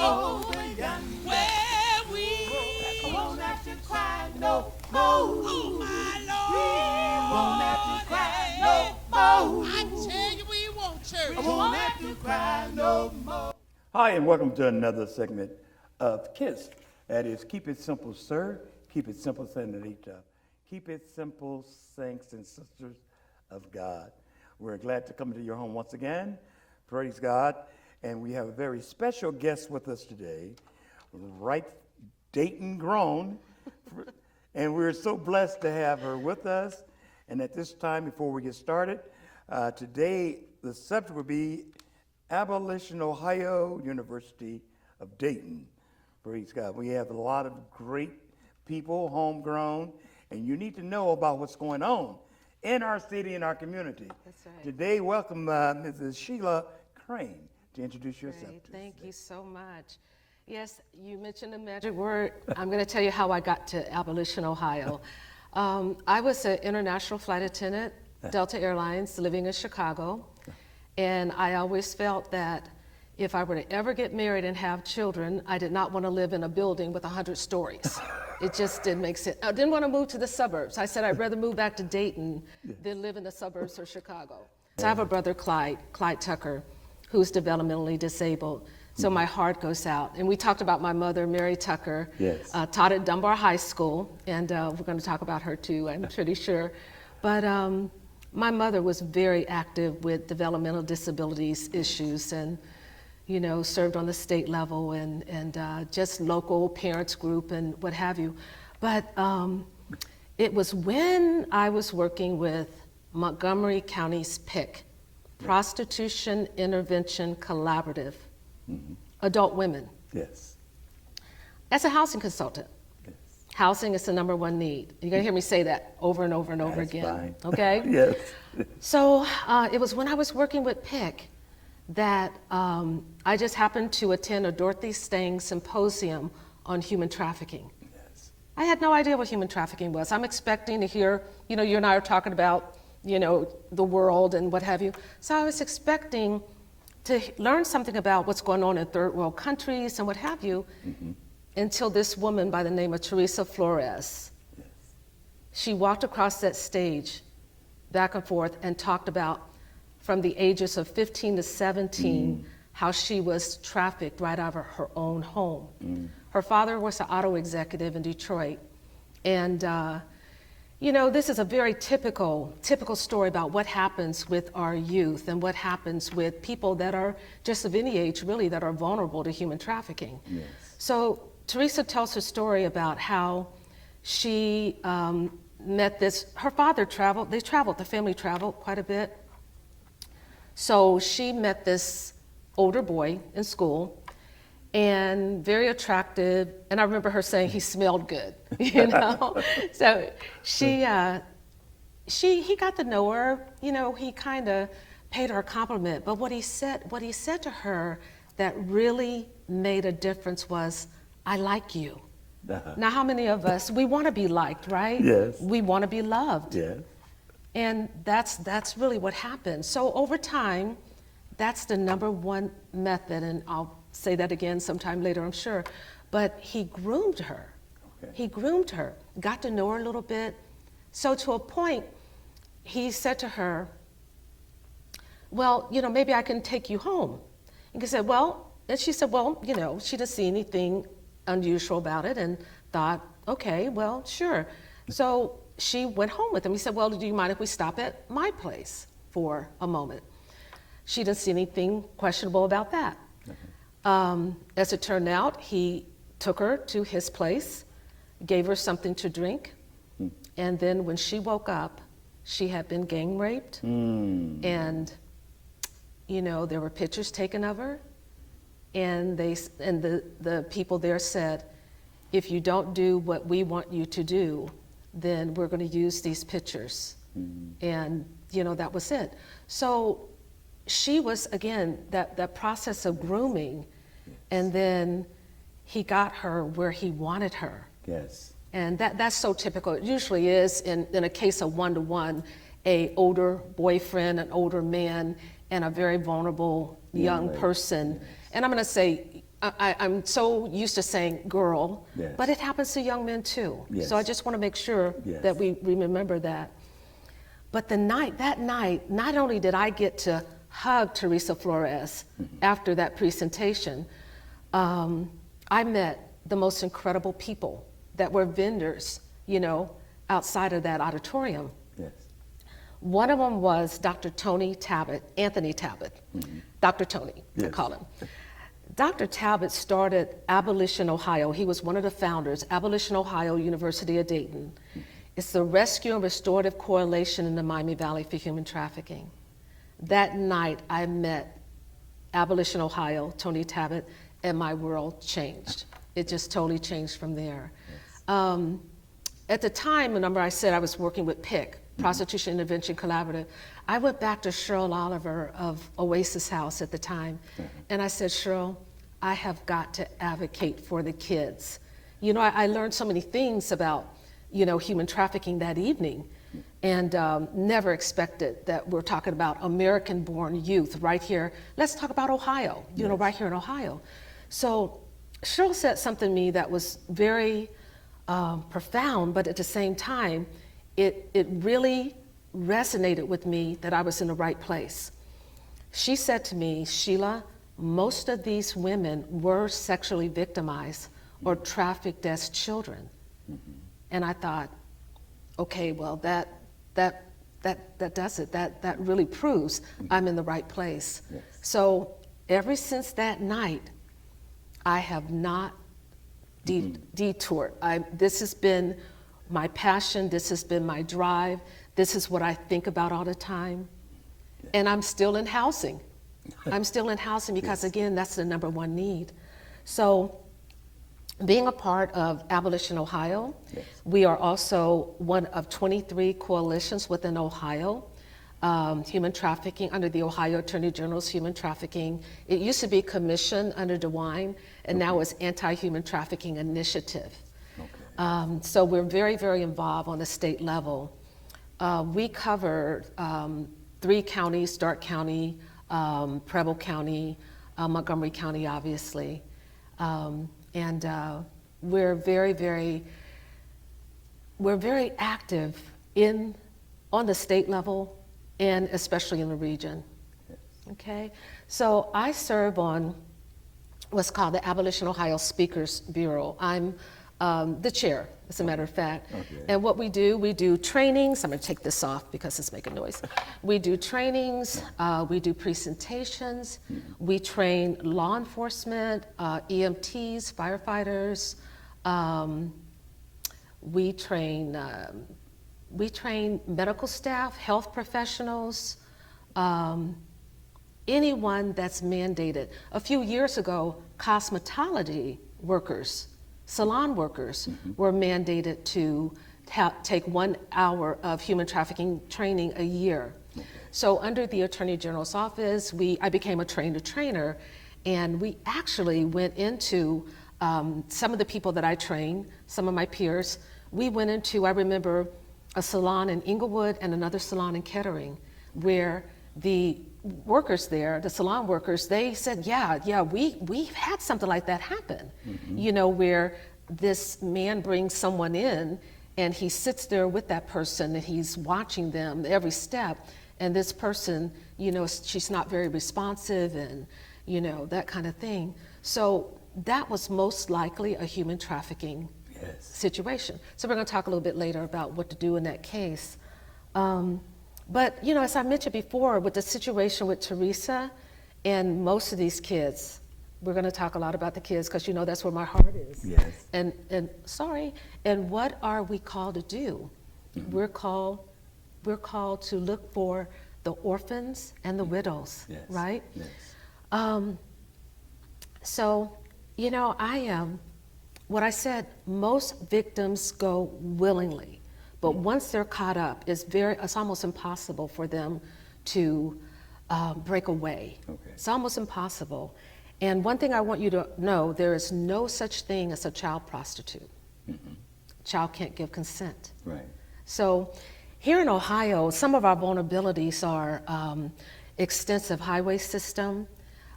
over yonder, where we won't have to cry no more. Oh my Lord, we won't have to cry no more. I tell you we won't, church. We won't have to cry no more. Hi, and welcome to another segment of KISS. That is, keep it simple, sir. Keep it simple, senorita. Keep it simple, saints and sisters of God. We're glad to come to your home once again. Praise God. And we have a very special guest with us today, right Dayton grown. And we're so blessed to have her with us. And at this time, before we get started, today the subject will be Abolition, Ohio, University of Dayton. Praise God. We have a lot of great people, homegrown, and you need to know about what's going on in our city and our community. That's right. Today, welcome Mrs. Sheila Crane to introduce yourself. Great. Thank you so much. Yes, you mentioned a magic word. I'm going to tell you how I got to Abolition, Ohio. I was an international flight attendant, Delta Airlines, living in Chicago. And I always felt that if I were to ever get married and have children, I did not want to live in a building with 100 stories. It just didn't make sense. I didn't want to move to the suburbs. I said I'd rather move back to Dayton than live in the suburbs of Chicago. So I have a brother, Clyde Tucker, who's developmentally disabled. So my heart goes out. And we talked about my mother, Mary Tucker, taught at Dunbar High School, and we're going to talk about her too, I'm pretty sure. But my mother was very active with developmental disabilities issues and, you know, served on the state level and just local parents group and what have you. But it was when I was working with Montgomery County's PIC, Prostitution Intervention Collaborative, adult women. Yes. As a housing consultant. Housing is the number one need. You're going to hear me say that over and over and over That's again. Fine. Okay? Yes. So it was when I was working with PIC that I just happened to attend a Dorothy Stang symposium on human trafficking. Yes. I had no idea what human trafficking was. I'm expecting to hear, you know, you and I are talking about, you know, the world and what have you. So I was expecting to learn something about what's going on in third world countries and what have you. Until this woman by the name of Teresa Flores, she walked across that stage back and forth and talked about from the ages of 15 to 17, how she was trafficked right out of her own home. Her father was an auto executive in Detroit. And you know, this is a very typical story about what happens with our youth and what happens with people that are just of any age really that are vulnerable to human trafficking. Yes. So Teresa tells her story about how she met this, her father traveled, the family traveled quite a bit. So she met this older boy in school and very attractive. And I remember her saying he smelled good, you know? So he got to know her, you know, he kind of paid her a compliment. But what he said to her that really made a difference was, I like you. Now, how many of us, we want to be liked, right? Yes. We want to be loved. Yes. And that's really what happened. So over time, that's the number one method, and I'll say that again sometime later, I'm sure. But he groomed her. Okay. He groomed her, got to know her a little bit. So to a point, he said to her, well, you know, maybe I can take you home. And he said, well, and she said, well, you know, she didn't see anything unusual about it and thought, okay, well, sure. So she went home with him. He said, well, do you mind if we stop at my place for a moment? She didn't see anything questionable about that. As it turned out, he took her to his place, gave her something to drink, and then when she woke up, she had been gang raped, and you know, there were pictures taken of her, and the people there said, if you don't do what we want you to do, then we're going to use these pictures. And you know, that was it. So she was, again, that process of grooming, and then he got her where he wanted her. Yes. And that's so typical. It usually is in a case of one-to-one, a older boyfriend, an older man, and a very vulnerable young person. Yes. And I'm going to say I'm so used to saying girl, Yes. but it happens to young men too. Yes. So I just want to make sure Yes. that we remember that. But that night, not only did I get to hug Teresa Flores after that presentation, I met the most incredible people that were vendors, outside of that auditorium. Yes. One of them was Dr. Anthony Tabbitt, Dr. Tony, I Yes. call him. Dr. Tabbitt started Abolition, Ohio. He was one of the founders, Abolition, Ohio, University of Dayton. It's the Rescue and Restorative Coalition in the Miami Valley for Human Trafficking. That night, I met Abolition, Ohio, Tony Tabbitt, and my world changed. It just totally changed from there. Yes. At the time, remember I said I was working with PIC, Prostitution Intervention Collaborative. I went back to Cheryl Oliver of Oasis House at the time, and I said, Cheryl, I have got to advocate for the kids. I learned so many things about, human trafficking that evening, and never expected that we're talking about American-born youth right here. Let's talk about Ohio, right here in Ohio. So Cheryl said something to me that was very profound, but at the same time, it really resonated with me that I was in the right place. She said to me, Sheila, most of these women were sexually victimized or trafficked as children. And I thought, okay, well, that does it. That really proves I'm in the right place. Yes. So ever since that night, I have not detoured. This has been my passion. This has been my drive. This is what I think about all the time. Yes. And I'm still in housing. I'm still in housing because, again, that's the number one need. So being a part of Abolition Ohio, yes. we are also one of 23 coalitions within Ohio. Human trafficking under the Ohio Attorney General's Human Trafficking. It used to be Commission under DeWine, and now it's Anti-Human Trafficking Initiative. Okay. So we're very, very involved on the state level. We cover 3 counties, Stark County, Preble County, Montgomery County, obviously. And we're very active on the state level and especially in the region. Yes. Okay, so I serve on what's called the Abolition Ohio Speakers Bureau. I'm the chair, as a matter of fact. Okay. And what we do trainings. I'm going to take this off because it's making noise. We do trainings, we do presentations, we train law enforcement, EMTs, firefighters, we train medical staff, health professionals, anyone that's mandated. A few years ago, cosmetology workers, salon workers were mandated to take 1 hour of human trafficking training a year. So under the Attorney General's office, I became a trainer, and we actually went into some of the people that I trained, some of my peers. We went into, I remember, a salon in Inglewood and another salon in Kettering, where the workers there, the salon workers, they said, we've had something like that happen. Where this man brings someone in and he sits there with that person and he's watching them every step, and this person, she's not very responsive and, that kind of thing. So that was most likely a human trafficking situation. So we're going to talk a little bit later about what to do in that case. But, as I mentioned before, with the situation with Teresa and most of these kids, we're going to talk a lot about the kids because, that's where my heart is. Yes. And what are we called to do? We're called to look for the orphans and the widows, right? Yes. So, what I said, most victims go willingly, but once they're caught up, it's almost impossible for them to break away. Okay. It's almost impossible. And one thing I want you to know, there is no such thing as a child prostitute. Child can't give consent. Right. So here in Ohio, some of our vulnerabilities are extensive highway system,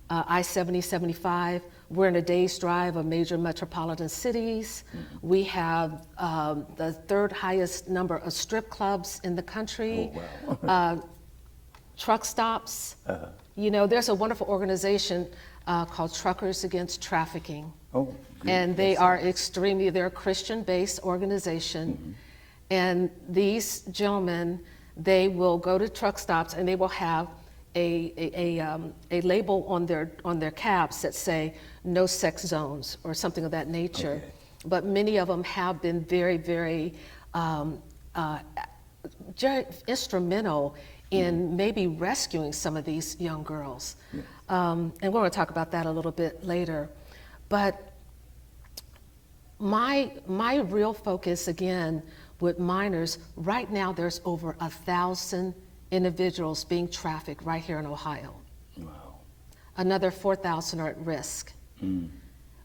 I-70, 75. We're in a day's drive of major metropolitan cities. We have the third highest number of strip clubs in the country. Oh, wow. Truck stops. You know, there's a wonderful organization called Truckers Against Trafficking. Oh, good. And they are they're a Christian-based organization. And these gentlemen, they will go to truck stops and they will have a label on their cabs that say no sex zones or something of that nature. Okay. But many of them have been very, very instrumental in maybe rescuing some of these young girls. Yes. And we're going to talk about that a little bit later. But my real focus, again, with minors, right now there's over 1,000 individuals being trafficked right here in Ohio. Wow. Another 4,000 are at risk.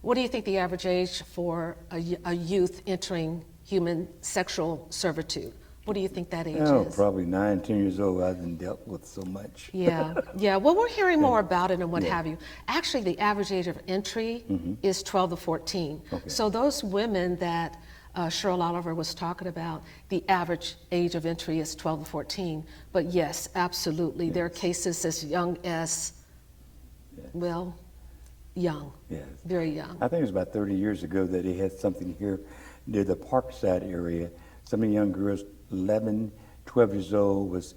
What do you think the average age for a youth entering human sexual servitude? What do you think that age is? Probably 9, 10 years old. I've been dealt with so much. Yeah. Well, we're hearing more about it and what have you. Actually, the average age of entry is 12 to 14. Okay. So those women that Cheryl Oliver was talking about, the average age of entry is 12 to 14. But yes, absolutely, there are cases as young as, well, young, very young. I think it was about 30 years ago that they had something here near the Parkside area. Some of the young girls, 11, 12 years old, was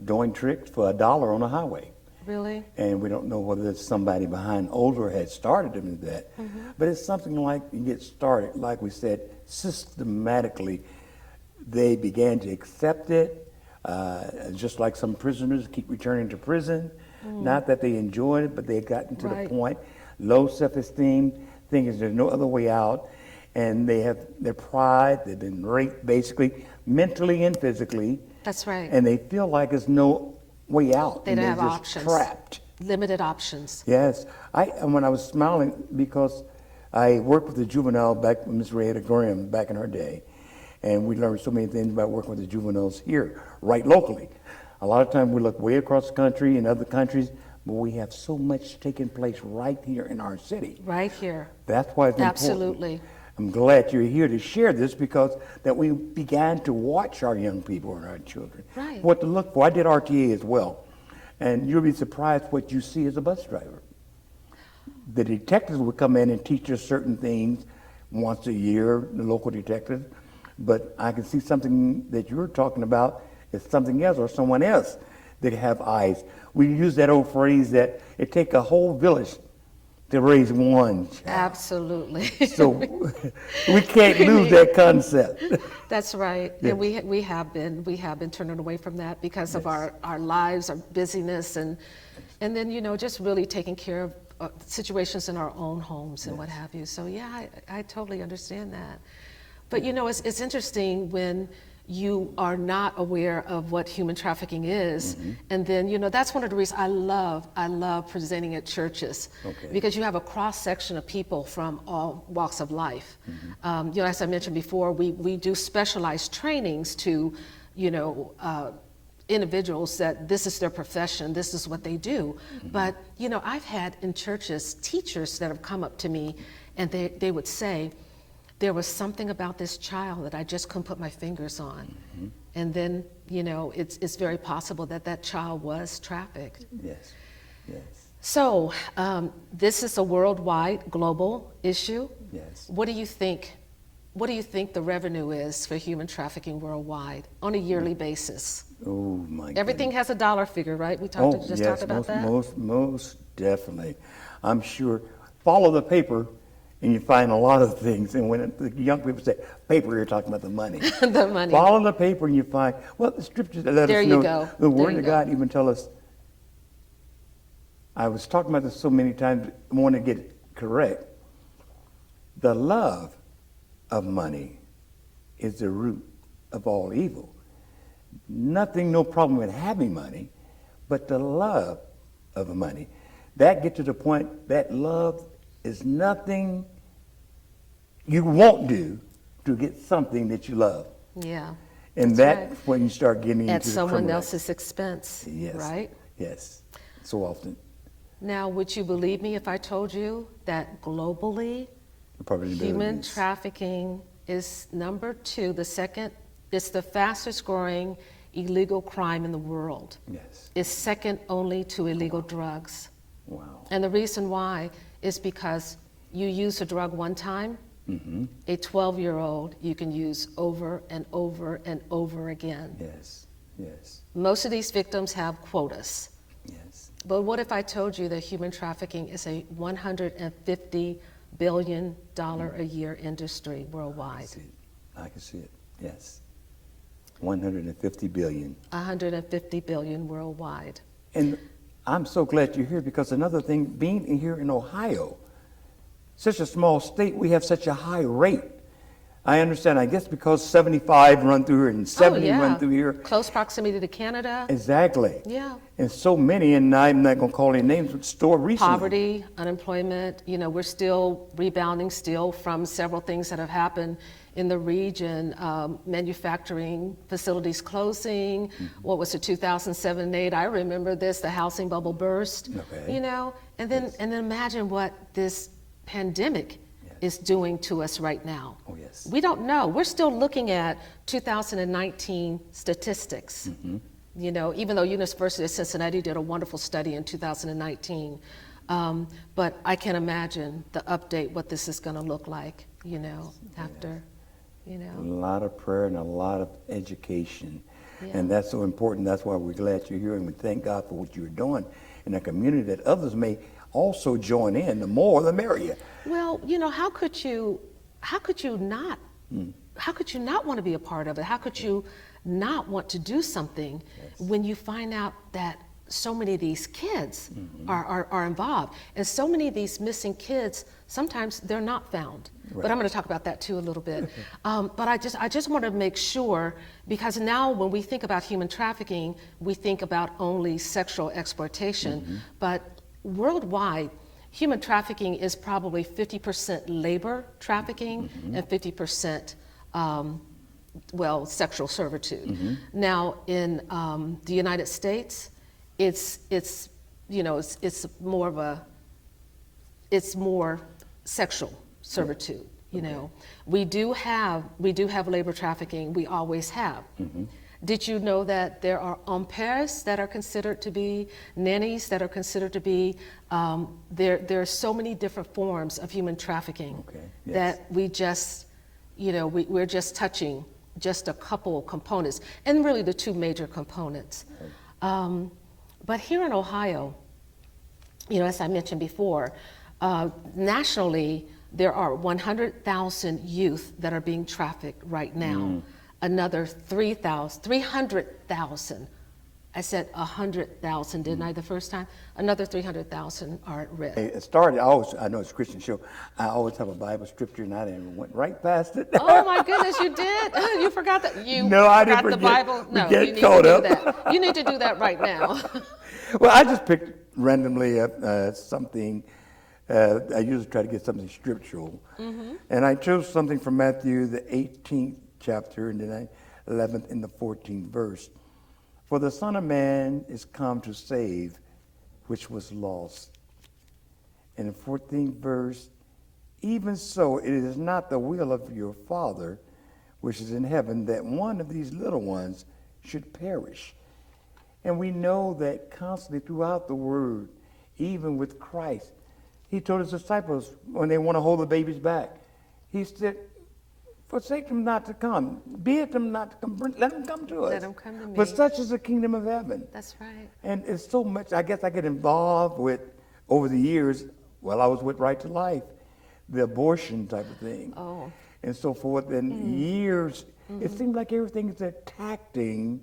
doing tricks for $1 on the highway. Really? And we don't know whether somebody behind older had started them in that. But it's something like you get started, like we said, systematically. They began to accept it, just like some prisoners keep returning to prison. Not that they enjoyed it, but they had gotten to the point, low self-esteem, thinking there's no other way out. And they have their pride, they've been raped basically, mentally and physically. That's right. And they feel like there's no way out. They don't they're have just options. Trapped. Limited options. Yes. When I was smiling because I worked with the juvenile back with Ms. Rayetta Graham back in her day. And we learned so many things about working with the juveniles here, right locally. A lot of times we look way across the country and other countries, but we have so much taking place right here in our city. Right here. That's why it's important. Absolutely. I'm glad you're here to share this because that we began to watch our young people and our children. Right. What to look for. I did RTA as well. And you'll be surprised what you see as a bus driver. The detectives would come in and teach us certain things once a year, the local detectives. But I can see something that you're talking about is something else or someone else that have eyes. We use that old phrase that it takes a whole village to raise one child. Absolutely. So we can't lose that concept. That's right. Yes. And we have been turning away from that because of our lives, our busyness, and then, you know, just really taking care of situations in our own homes and what have you. So yeah, I totally understand that. But you know, it's interesting when you are not aware of what human trafficking is. And then, you know, that's one of the reasons I love presenting at churches, because you have a cross section of people from all walks of life. You know, as I mentioned before, we do specialized trainings to, you know, individuals that this is their profession, this is what they do. But, you know, I've had in churches teachers that have come up to me and they would say, there was something about this child that I just couldn't put my fingers on. And then, you know, it's very possible that that child was trafficked. Yes, yes. So this is a worldwide, global issue. Yes. What do you think the revenue is for human trafficking worldwide on a yearly basis? Oh my God. Everything has a dollar figure, right? We talked about that. Most definitely. I'm sure. Follow the paper. And you find a lot of things. And when the young people say paper, you're talking about the money. The money. Follow the paper and you find, well, the scriptures let There us you know. go. The There Word you of go. God even tell us. I was talking about this so many times, I want to get it correct. The love of money is the root of all evil. Nothing, no problem with having money, but the love of money. That gets to the point that love is nothing you won't do to get something that you love. Yeah. And that's right. when you start getting At into the someone criminal. else's expense, Yes. right? Yes. So often. Now, would you believe me if I told you that globally, Probably human trafficking is number 2, the second, it's the fastest growing illegal crime in the world. Yes. It's second only to illegal drugs. Wow. And the reason why is because you use a drug one time, a 12-year-old you can use over and over and over again. Yes. Yes. Most of these victims have quotas. Yes. But what if I told you that human trafficking is a $150 billion a year industry worldwide? I can see it. Yes. 150 billion. 150 billion worldwide. And I'm so glad you're here, because another thing, being here in Ohio, such a small state, we have such a high rate. I understand, I guess because 75 run through here and 70 run through here. Close proximity to Canada. Exactly. Yeah. And so many, and I'm not going to call any names, but store recently. Poverty, unemployment, we're still rebounding still from several things that have happened in the region. Manufacturing facilities closing. What was it, 2007 and 8? I remember this, the housing bubble burst. Okay. And then imagine what this pandemic is doing to us right now. Oh, yes. We don't know. We're still looking at 2019 statistics. Even though University of Cincinnati did a wonderful study in 2019. But I can imagine the update, what this is going to look like, after, A lot of prayer and a lot of education. Yeah. And that's so important. That's why we're glad you're here, and we thank God for what you're doing in a community that others may also join in. The more, the merrier. Well, how could you not want to be a part of it? How could you not want to do something when you find out that so many of these kids are involved, and so many of these missing kids, sometimes they're not found. Right. But I'm going to talk about that too a little bit. But I just want to make sure, because now when we think about human trafficking, we think about only sexual exploitation, but worldwide, human trafficking is probably 50% labor trafficking and 50% sexual servitude. Now in the United States, it's more sexual servitude. We do have labor trafficking. We always have. Did you know that there are au pairs that are considered to be nannies, that are considered to be there are so many different forms of human trafficking that we just we're just touching just a couple components, and really the two major components. But here in Ohio, as I mentioned before, nationally, there are 100,000 youth that are being trafficked right now. Another 300,000. I said 100,000, didn't I, the first time? Another 300,000 are at risk. It started, I know it's a Christian show, I always have a Bible scripture, and I went right past it. Oh my goodness, you did? You forgot that? No, I didn't forget. The Bible? No, We get you need caught to up. do that. You need to do that right now. Well, I just picked randomly something. I usually try to get something scriptural. And I chose something from Matthew, the 18th chapter, and the 11th and the 14th verse. For the Son of Man is come to save which was lost. In the 14th verse, even so it is not the will of your Father which is in heaven that one of these little ones should perish. And we know that constantly throughout the Word, even with Christ, he told his disciples when they want to hold the babies back, he said, forsake them not to come, bid them not to come, let them come to us. Let them come to me. For such is the kingdom of heaven. That's right. And it's so much, I guess I get involved with, over the years, I was with Right to Life, the abortion type of thing. Oh. And so forth. And years, it seems like everything is attacking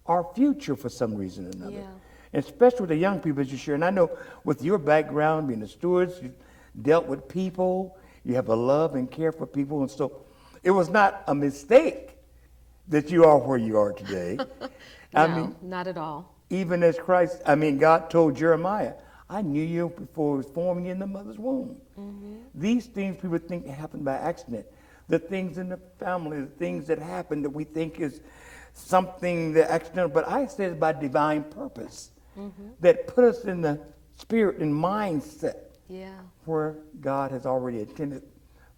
our future for some reason or another. Yeah. And especially with the young people as you share. And I know with your background, being a steward, you dealt with people, you have a love and care for people. And so it was not a mistake that you are where you are today. No, not at all. Even as Christ, God told Jeremiah, I knew you before I was forming you in the mother's womb. These things people think happen by accident. The things in the family, the things that happen that we think is something that accidental, but I say it's by divine purpose that put us in the spirit and mindset Yeah. where God has already intended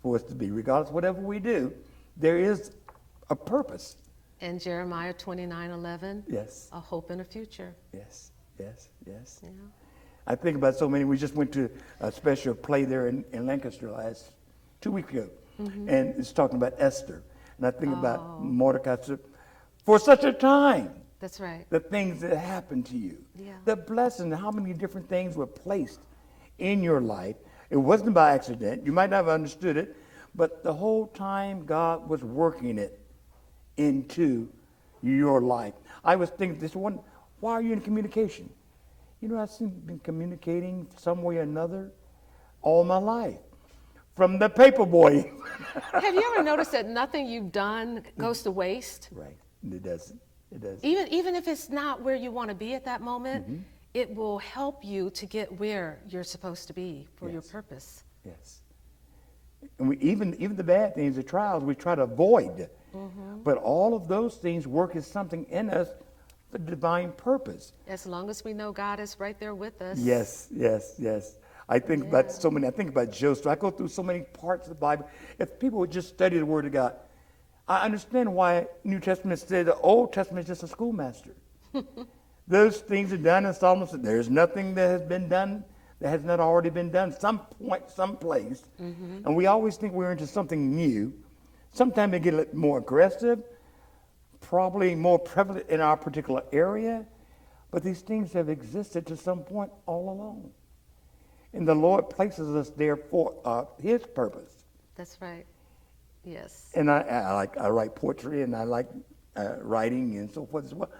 for us to be. Regardless of whatever we do, there is a purpose. And Jeremiah 29:11. Yes, A hope and a future. yes, yes, yes. Yeah. I think about so many. We just went to a special play there in Lancaster 2 weeks ago, and it's talking about Esther. And I think about Mordecai. For such a time, That's right. the things that happened to you, Yeah. the blessing, how many different things were placed in your life. It wasn't by accident. You might not have understood it, but the whole time God was working it into your life. I was thinking this one, why are you in communication? You know, I've been communicating some way or another all my life. From the paper boy. Have you ever noticed that nothing you've done goes to waste? Right. It doesn't. It doesn't. Even if it's not where you want to be at that moment, it will help you to get where you're supposed to be for your Yes. purpose. Yes. And even the bad things, the trials, we try to avoid. But all of those things work as something in us for divine purpose. As long as we know God is right there with us. Yes, yes, yes. I think about so many. I think about Joseph. I go through so many parts of the Bible. If people would just study the Word of God, I understand why New Testament said the Old Testament is just a schoolmaster. Those things are done, and Solomon said, there's nothing that has been done that has not already been done some point, some place. And we always think we're into something new. Sometimes they get a little more aggressive, probably more prevalent in our particular area, but these things have existed to some point all along. And the Lord places us there for His purpose. That's right. Yes. And I write poetry, and I like writing and so forth as well.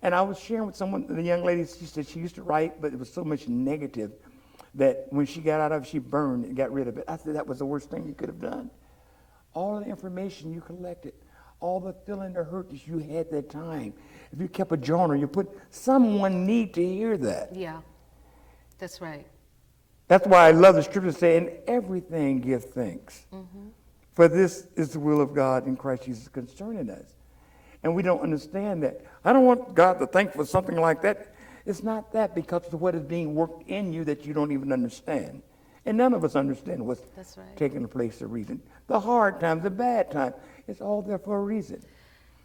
And I was sharing with someone, the young lady, she said she used to write, but it was so much negative that when she got out of it, she burned and got rid of it. I said that was the worst thing you could have done. All of the information you collected, all the feeling, the hurt that you had that time. If you kept a journal, you put, someone need to hear that. Yeah. That's right. That's why I love the scripture saying, in everything give thanks. For this is the will of God in Christ Jesus concerning us. And we don't understand that. I don't want God to thank for something like that. It's not that, because of what is being worked in you that you don't even understand. And none of us understand what's That's right. taking place for a reason. The hard times, the bad times, it's all there for a reason.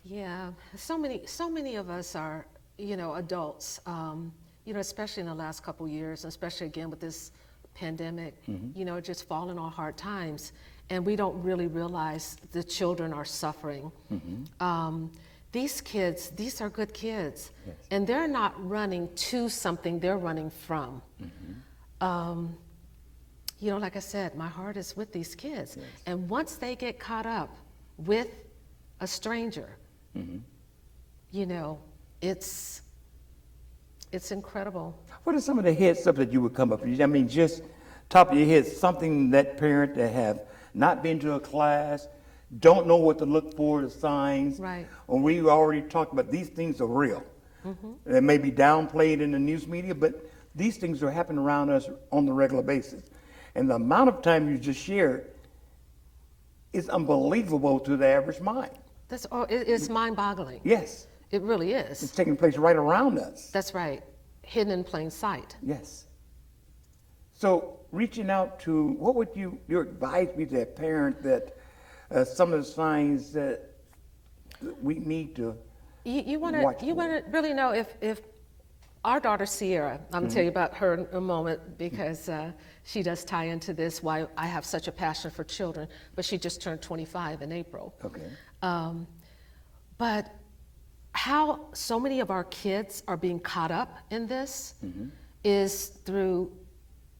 Yeah. So many of us are, adults, especially in the last couple years, especially again with this pandemic, just falling on hard times. And we don't really realize the children are suffering. These kids, these are good kids. Yes. And they're not running to something, they're running from. Like I said, my heart is with these kids. Yes. And once they get caught up with a stranger, it's incredible. What are some of the heads up that you would come up with? I mean, just top of your head, something that parent that have not been to a class, don't know what to look for, the signs. Right. And we already talked about these things are real. They may be downplayed in the news media, but these things are happening around us on the regular basis. And the amount of time you just shared is unbelievable to the average mind. It's mind-boggling. Yes. It really is. It's taking place right around us. That's right. Hidden in plain sight. Yes. So reaching out to, what would your advice be to a parent that some of the signs that we need to You want watch to really know if our daughter Sierra, I'm going to tell you about her in a moment, because she does tie into this, why I have such a passion for children, but she just turned 25 in April. Okay. But how so many of our kids are being caught up in this is through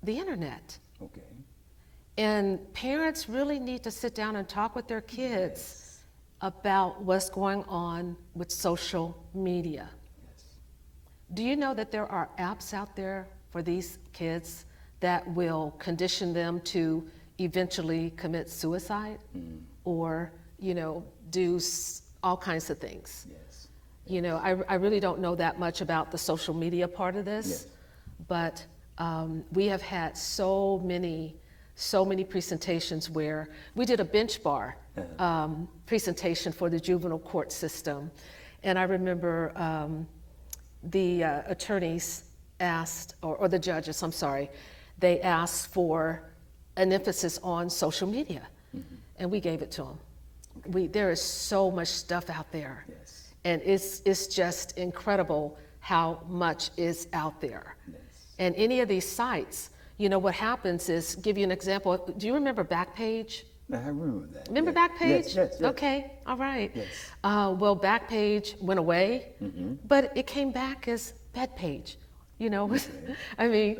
the internet. Okay. And parents really need to sit down and talk with their kids about what's going on with social media. Yes. Do you know that there are apps out there for these kids that will condition them to eventually commit suicide or, do all kinds of things? Yes. I really don't know that much about the social media part of this, Yes. but we have had so many presentations where we did a bench bar presentation for the juvenile court system. And I remember the attorneys asked, or the judges, I'm sorry, they asked for an emphasis on social media, and we gave it to them. There is so much stuff out there, Yes. and it's just incredible how much is out there. Yes. And any of these sites, you know, what happens is, give you an example. Do you remember Backpage? I remember that. Remember yes. Backpage? Yes. Okay, all right. Yes. Well, Backpage went away, but it came back as Bedpage. You know, I mean,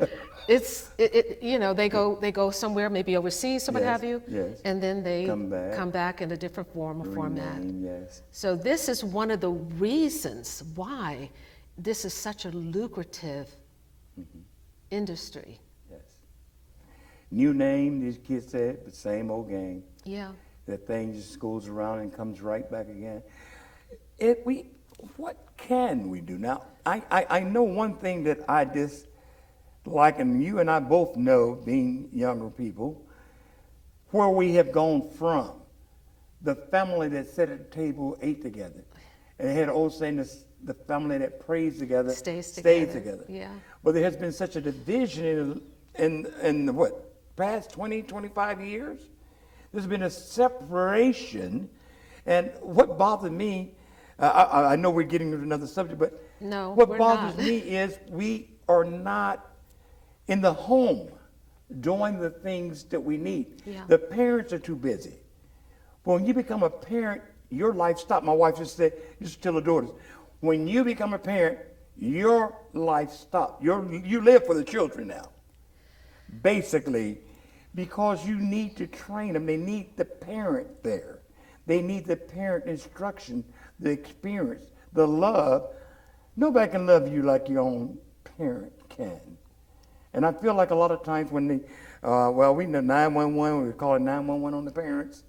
you know, they go somewhere, maybe overseas or what Yes, have you, yes. and then they Come back. in a different form or format. Rename, yes. So this is one of the reasons why this is such a lucrative industry. Yes. New name, these kids said, but same old game. Yeah. That thing just goes around and comes right back again. What can we do? Now, I know one thing that I dislike, and you and I both know, being younger people, where we have gone from. The family that sat at the table ate together. And they had an old saying, the family that prays together Stays stays together. together. Yeah. But there has been such a division in the past 20, 25 years? There's been a separation. And what bothered me, I know we're getting to another subject, but No, what we're bothers not. me is we are not in the home doing the things that we need. Yeah. The parents are too busy. When you become a parent, your life stops. My wife just tell her daughters, when you become a parent, your life stops. You live for the children now, basically, because you need to train them. They need the parent there. They need the parent instruction, the experience, the love. Nobody can love you like your own parent can. And I feel like a lot of times when we know 911, we call it 911 on the parents.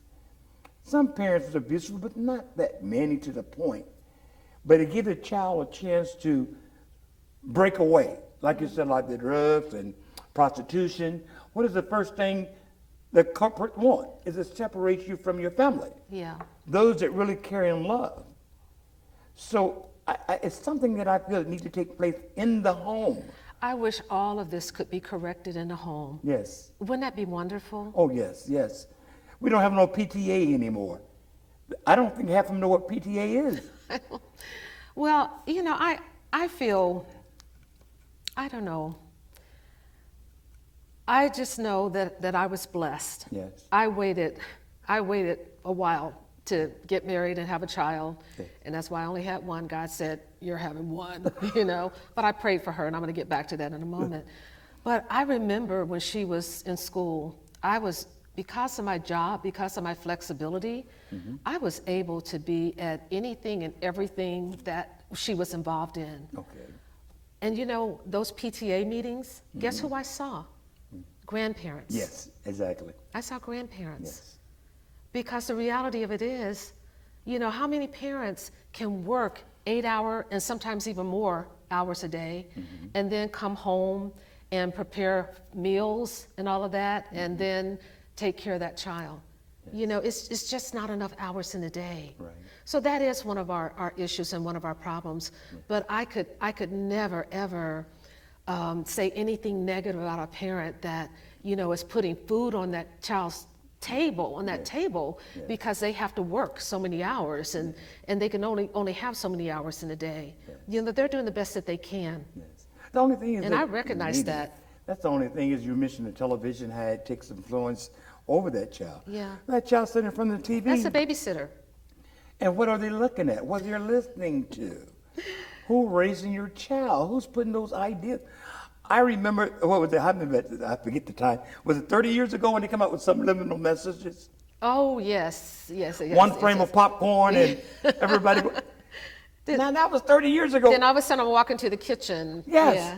Some parents are abusive, but not that many to the point. But it gives a child a chance to break away. Like you said, like the drugs and prostitution. What is the first thing the culprit want? Is it separates you from your family. Yeah. Those that really carry in love. So it's something that I feel needs to take place in the home. I wish all of this could be corrected in the home. Yes. Wouldn't that be wonderful? Oh, yes. We don't have no PTA anymore. I don't think half of them know what PTA is. Well, you know, I feel, I don't know. I just know that I was blessed. Yes. I waited a while to get married and have a child, Okay. and that's why I only had one. God said, you're having one, you know, but I prayed for her, and I'm going to get back to that in a moment. But I remember when she was in school, because of my job, because of my flexibility, I was able to be at anything and everything that she was involved in. Okay. And you know, those PTA meetings, guess who I saw? Grandparents. Yes, exactly. I saw grandparents. Yes. Because the reality of it is, you know, how many parents can work 8-hour and sometimes even more hours a day, and then come home and prepare meals and all of that, and then take care of that child? You know, it's just not enough hours in a day. Right. So that is one of our issues and one of our problems. But I could never, ever say anything negative about a parent that, you know, is putting food on that child's table, because they have to work so many hours, and they can only have so many hours in a day. You know, they're doing the best that they can. Yes. The only thing is, And I recognize that. That's the only thing is you mentioned the television had takes influence over that child. Yeah. That child sitting in front of the TV. That's a babysitter. And what are they looking at? What they're listening to? Who raising your child? Who's putting those ideas? I remember, what was it? I forget the time. Was it 30 years ago when they come out with subliminal messages? Oh, yes. One frame of popcorn and everybody. Now, that was 30 years ago. Then all of a sudden I'm walking to the kitchen. Yes. Yeah.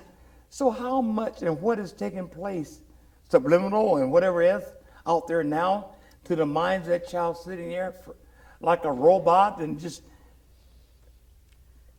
So how much and what is taking place, subliminal and whatever else out there now, to the minds of that child sitting there like a robot, and just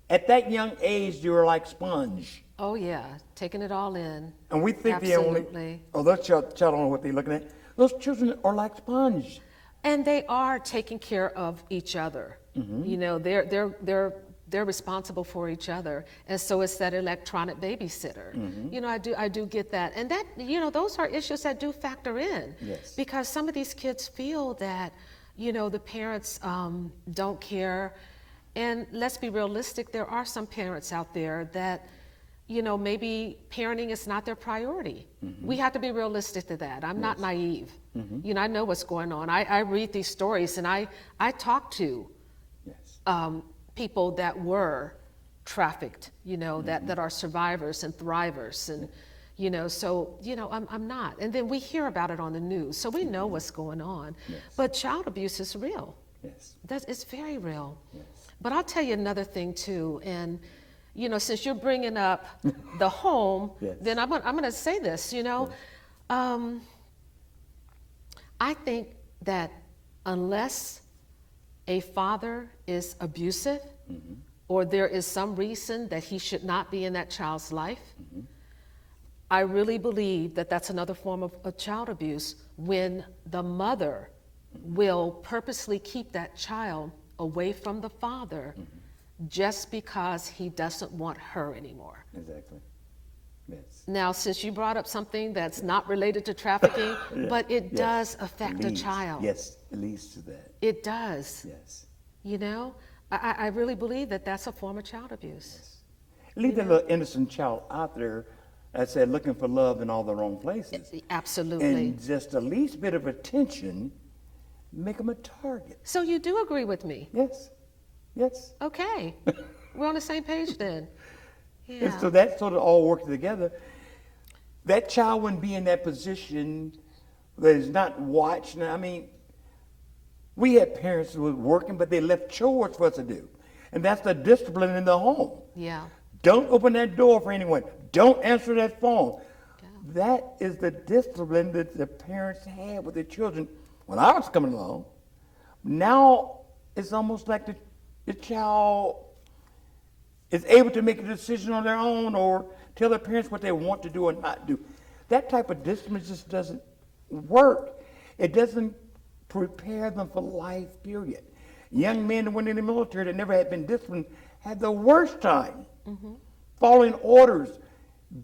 at that young age you were like sponge. Oh, yeah. Taking it all in. And we think Absolutely. those child don't know what they're looking at. Those children are like sponge. And they are taking care of each other. You know, they're they're responsible for each other, and so it's that electronic babysitter. You know, I do get that, and that, you know, those are issues that do factor in. Yes. Because some of these kids feel that, you know, the parents don't care, and let's be realistic. There are some parents out there that, you know, maybe parenting is not their priority. We have to be realistic to that. I'm not naive. You know, I know what's going on. I read these stories, and I talk to people that were trafficked, you know, that are survivors and thrivers, and, you know, so, you know, I'm not. And then we hear about it on the news, so we know what's going on. But child abuse is real. It's very real. But I'll tell you another thing too, and, you know, since you're bringing up the home, then I'm going to say this, you know. I think that unless a father is abusive, or there is some reason that he should not be in that child's life, I really believe that that's another form of child abuse, when the mother will purposely keep that child away from the father just because he doesn't want her anymore. Exactly. Yes. Now, since you brought up something that's not related to trafficking, but it does affect a child. Yes, it leads to that. It does. Yes. You know, I really believe that that's a form of child abuse. Leave that little innocent child out there, I said, looking for love in all the wrong places. Absolutely. And just the least bit of attention, make them a target. So you do agree with me? Yes. Yes. Okay. We're on the same page then. And Yeah. so that sort of all works together. That child wouldn't be in that position that is not watching. I mean, we had parents who were working, but they left chores for us to do. And that's the discipline in the home. Yeah. Don't open that door for anyone. Don't answer that phone. Yeah. That is the discipline that the parents had with their children when I was coming along. Now it's almost like the child is able to make a decision on their own, or tell their parents what they want to do or not do. That type of discipline just doesn't work. It doesn't prepare them for life, period. Young men who went in the military that never had been disciplined had the worst time. Following orders,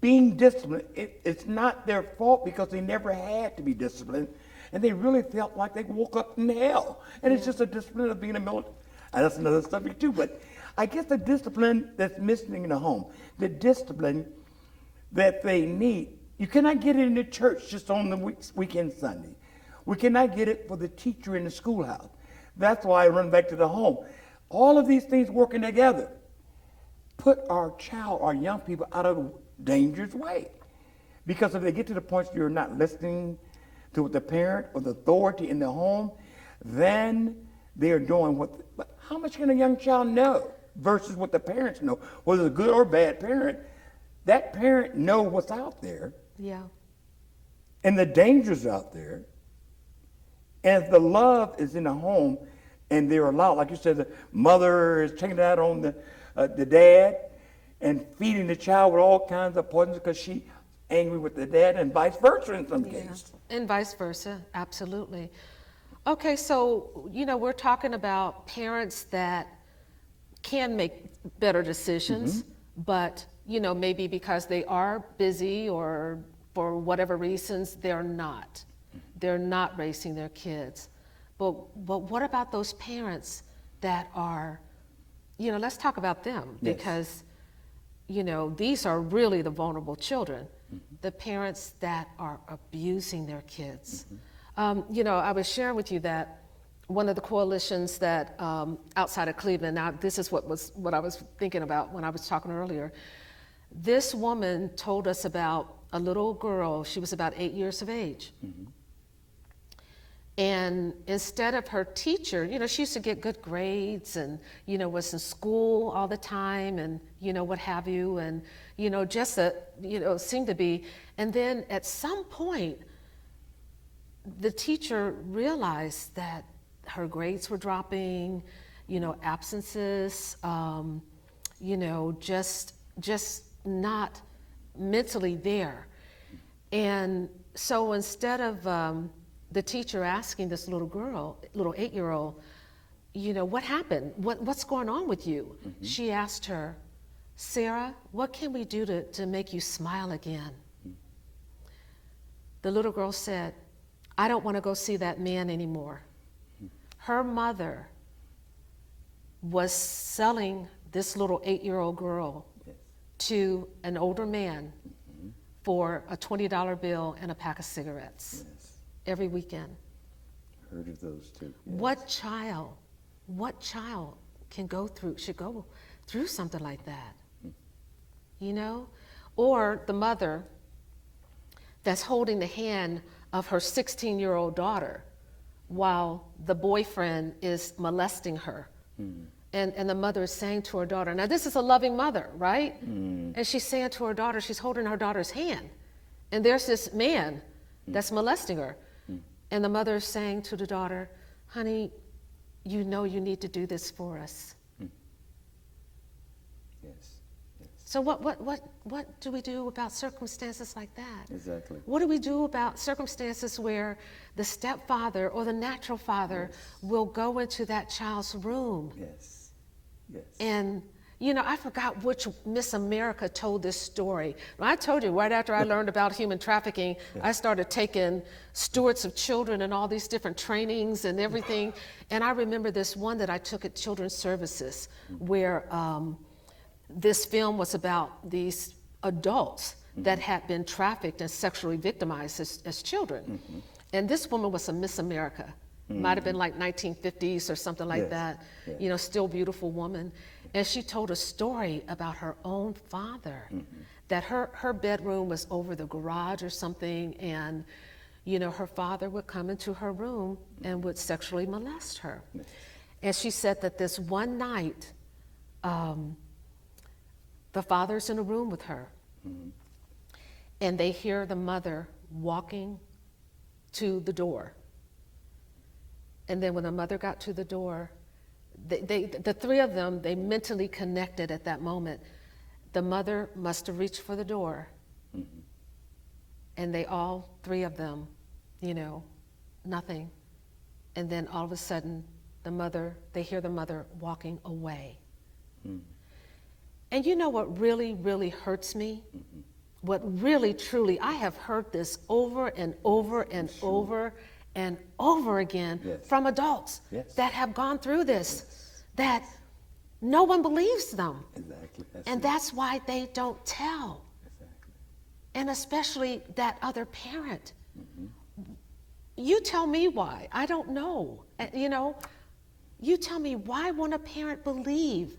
being disciplined. It's not their fault because they never had to be disciplined, and they really felt like they woke up in hell. And it's just a discipline of being a military. And that's another subject too, but I guess the discipline that's missing in the home, the discipline that they need, you cannot get it in the church just on the weekend Sunday. We cannot get it for the teacher in the schoolhouse. That's why I run back to the home. All of these things working together put our child, our young people, out of dangerous way. Because if they get to the point you're not listening to the parent or the authority in the home, then they're doing but how much can a young child know versus what the parents know? Whether it's a good or bad parent, that parent know what's out there. Yeah. And the dangers out there. And if the love is in the home and they're allowed, like you said, the mother is taking it out on the dad and feeding the child with all kinds of poisons because she's angry with the dad, and vice versa in some cases. And vice versa, absolutely. Okay, so, you know, we're talking about parents that can make better decisions, but, you know, maybe because they are busy or for whatever reasons, they're not. They're not raising their kids. But what about those parents that are, you know, let's talk about them, because, you know, these are really the vulnerable children, the parents that are abusing their kids. You know, I was sharing with you that one of the coalitions that outside of Cleveland, now this is what I was thinking about when I was talking earlier. This woman told us about a little girl, she was about 8 years of age. And instead of her teacher, you know, she used to get good grades and, you know, was in school all the time and, you know, what have you, and, you know, just seemed to be. And then at some point, the teacher realized that her grades were dropping, you know, absences, you know, just not mentally there. And so instead of the teacher asking this little girl, little 8-year-old, what happened? What's going on with you? She asked her, Sarah, what can we do to make you smile again? The little girl said, I don't want to go see that man anymore. Her mother was selling this little 8-year-old girl to an older man for a $20 bill and a pack of cigarettes every weekend. Heard of those too. Yes. What child should go through something like that? Or the mother that's holding the hand of her 16-year-old daughter while the boyfriend is molesting her. And the mother is saying to her daughter, now this is a loving mother, right? And she's saying to her daughter, she's holding her daughter's hand, and there's this man that's molesting her. And the mother is saying to the daughter, honey, you need to do this for us. Yes. So what do we do about circumstances like that? Exactly. What do we do about circumstances where the stepfather or the natural father will go into that child's room? Yes. And, I forgot which Miss America told this story. I told you, right after I learned about human trafficking, I started taking stewards of children and all these different trainings and everything. And I remember this one that I took at Children's Services where this film was about these adults that had been trafficked and sexually victimized as children. And this woman was a Miss America. Might have been like 1950s or something like that, still beautiful woman. And she told a story about her own father, that her bedroom was over the garage or something, and her father would come into her room and would sexually molest her. And she said that this one night, the father's in a room with her, and they hear the mother walking to the door. And then when the mother got to the door, the three of them, they mentally connected at that moment. The mother must have reached for the door. And they all three of them, nothing. And then all of a sudden, they hear the mother walking away. And what really, really hurts me? What really, truly, I have heard this over and over and over and over again from adults that have gone through this, that no one believes them. Exactly. That's why they don't tell. Exactly. And especially that other parent. You tell me why. I don't know. You tell me, why won't a parent believe,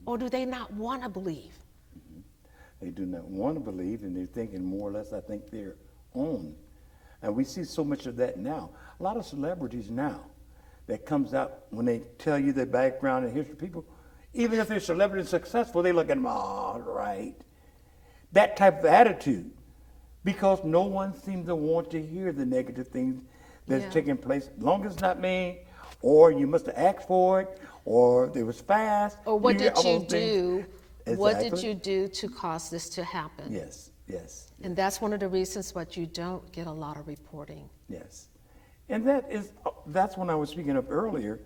or do they not want to believe? They do not want to believe, and they're thinking more or less, I think, their own. And we see so much of that now. A lot of celebrities now that comes out when they tell you their background and history. People, even if they're celebrity and successful, they look at them, all right. That type of attitude, because no one seems to want to hear the negative things that's taking place. As long as it's not me, or you must have asked for it, or it was fast. Or what did you do? Exactly. What did you do to cause this to happen? Yes. And that's one of the reasons why you don't get a lot of reporting. Yes. And that's when I was speaking of earlier.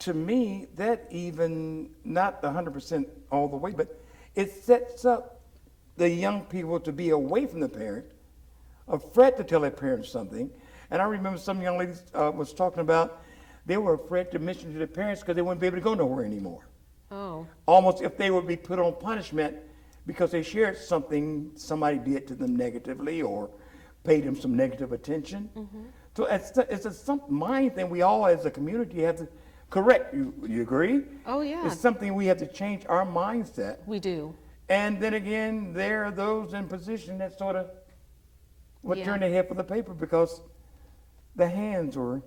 To me, that even, not 100% all the way, but it sets up the young people to be away from the parent, afraid to tell their parents something. And I remember some young ladies was talking about they were afraid to mention to their parents because they wouldn't be able to go nowhere anymore. Oh. Almost if they would be put on punishment because they shared something somebody did to them negatively or paid them some negative attention. So it's a mind thing we all as a community have to correct. You agree? Oh, yeah. It's something we have to change our mindset. We do. And then again, there are those in position that sort of would turn their head for the paper because the hands were.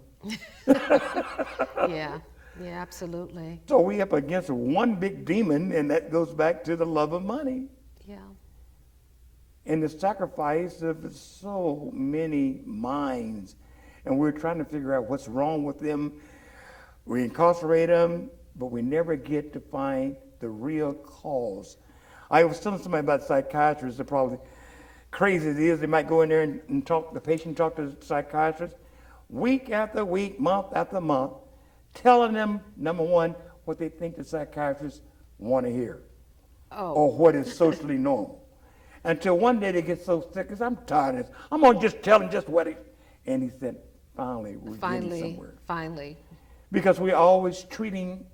Yeah, absolutely. So we up against one big demon, and that goes back to the love of money. Yeah. And the sacrifice of so many minds. And we're trying to figure out what's wrong with them. We incarcerate them, but we never get to find the real cause. I was telling somebody about psychiatrists. They're probably crazy as it is. They might go in there and talk, the patient talk to the psychiatrist week after week, month after month, telling them, number one, what they think the psychiatrists want to hear, Oh. or what is socially normal. Until one day they get so sick, because I'm tired of this. I'm going to just tell him just what he, and he said, finally, we're getting somewhere. Finally. Because we're always treating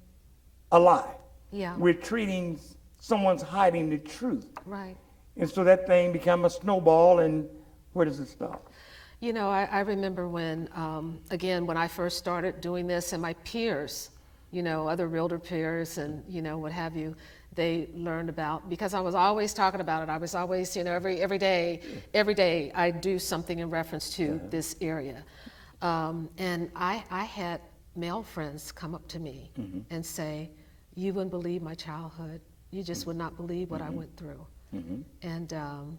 a lie. Yeah. We're treating someone's hiding the truth. Right. And so that thing become a snowball, and where does it stop? You know, I remember when, again, when I first started doing this, and my peers, you know, other realtor peers and, you know, what have you, they learned about, because I was always talking about it. I was always, you know, every day I do something in reference to this area. And I had male friends come up to me and say, you wouldn't believe my childhood. You just would not believe what I went through. And,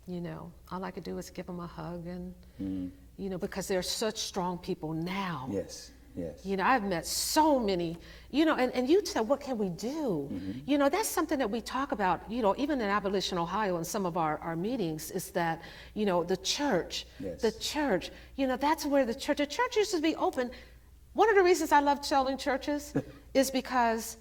you know, all I could do is give them a hug and, you know, because they're such strong people now. Yes, yes. You know, I've met so many, you know, and you said, what can we do? You know, that's something that we talk about, you know, even in Abolition, Ohio, in some of our meetings, is that, you know, the church, you know, that's where the church used to be open. One of the reasons I love telling churches is because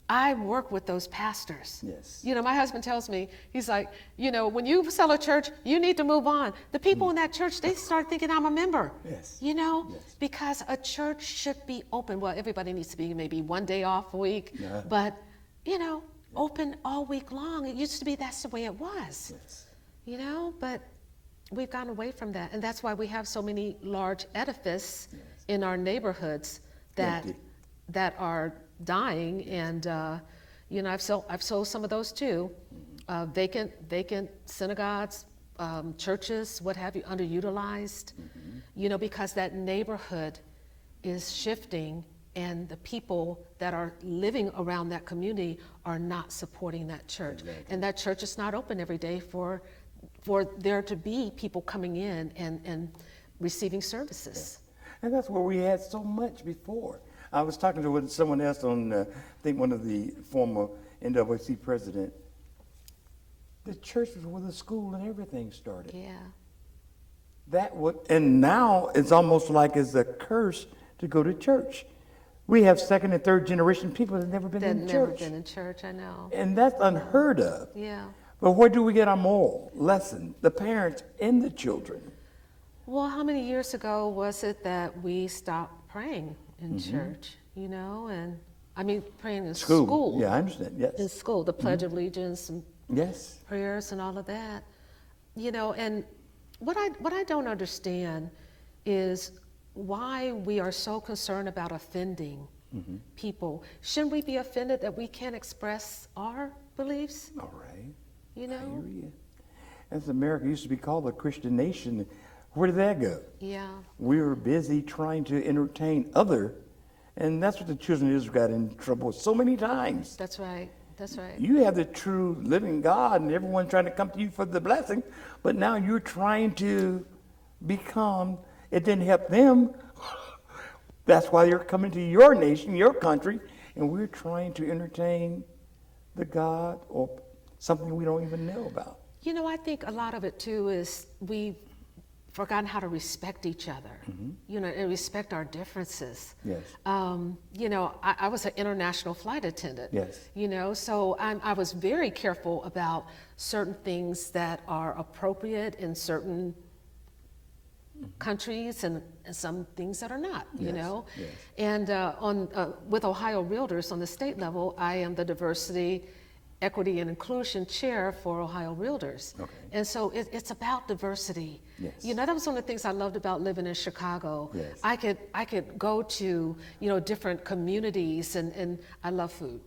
I work with those pastors. Yes. You know, my husband tells me, he's like, you know, when you sell a church, you need to move on. The people in that church, they start thinking I'm a member. Yes. You know, Yes. because a church should be open. Well, everybody needs to be maybe one day off a week, but, you know, open all week long. It used to be that's the way it was. Yes. You know, but we've gone away from that. And that's why we have so many large edifices in our neighborhoods that are dying, and you know, I've sold some of those too. Vacant synagogues, churches, what have you, underutilized. You know, because that neighborhood is shifting, and the people that are living around that community are not supporting that church, and that church is not open every day for there to be people coming in and receiving services. And that's where we had so much before. I was talking to someone else on, I think one of the former NAACP president. The church was where the school and everything started. Yeah. And now it's almost like it's a curse to go to church. We have second and third generation people that have never been in church. Never been in church, I know. And that's unheard of. Yeah. But where do we get our moral lesson? The parents and the children. Well, how many years ago was it that we stopped praying in church, you know, and I mean praying in school. Yeah, I understand, yes. In school, the Pledge of Allegiance and Yes. prayers and all of that, you know, and what I don't understand is why we are so concerned about offending people. Shouldn't we be offended that we can't express our beliefs? All right. You know? I hear you. As America used to be called a Christian nation, where did that go? Yeah. We were busy trying to entertain other, and that's what the children of Israel got in trouble with so many times. That's right. That's right. You have the true living God, and everyone trying to come to you for the blessing, but now you're trying to become, it didn't help them. That's why they're coming to your nation, your country, and we're trying to entertain the God or something we don't even know about. You know, I think a lot of it too is we've forgotten how to respect each other, you know, and respect our differences. Yes. You know, I was an international flight attendant. Yes. You know, so I was very careful about certain things that are appropriate in certain countries and some things that are not, you know. Yes. And with Ohio Realtors on the state level, I am the diversity, equity, and inclusion chair for Ohio Realtors. Okay. And so it's about diversity. Yes. You know, that was one of the things I loved about living in Chicago. Yes. I could go to, you know, different communities, and I love food.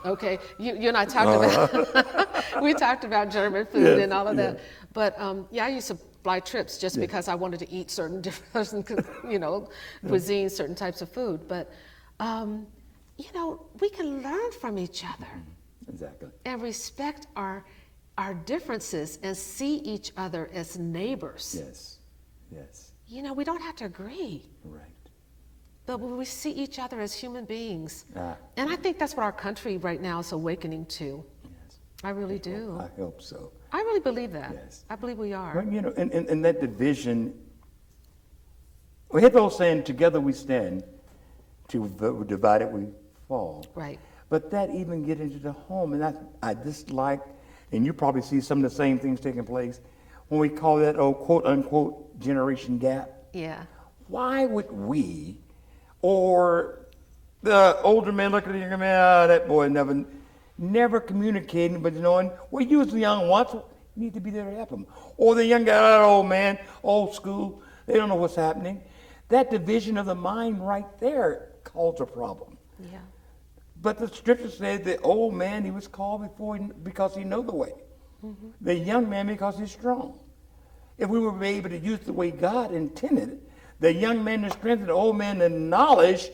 Okay, you and I talked about, we talked about German food and all of that. But yeah, I used to fly trips just because I wanted to eat certain different, you know, cuisines, certain types of food. But, you know, we can learn from each other. Exactly. And respect our differences and see each other as neighbors. Yes. Yes. You know, we don't have to agree. Right. But when we see each other as human beings, Ah. and I think that's what our country right now is awakening to. Yes. I really do. I hope so. I really believe that. Yes. I believe we are. Well, you know, and that division, we had those saying, together we stand. Divided we fall. Right. But that even get into the home, and I dislike, and you probably see some of the same things taking place when we call that old quote unquote generation gap. Yeah. Why would we, or the older man look at the younger man, that boy never communicating, but knowing, well, you was the young once, you need to be there to help him. Or the young guy, that old man, old school, they don't know what's happening. That division of the mind right there caused a problem. Yeah. But the scripture said the old man, he was called because he know the way. Mm-hmm. The young man because he's strong. If we were able to use the way God intended it, the young man in strength and the old man in knowledge,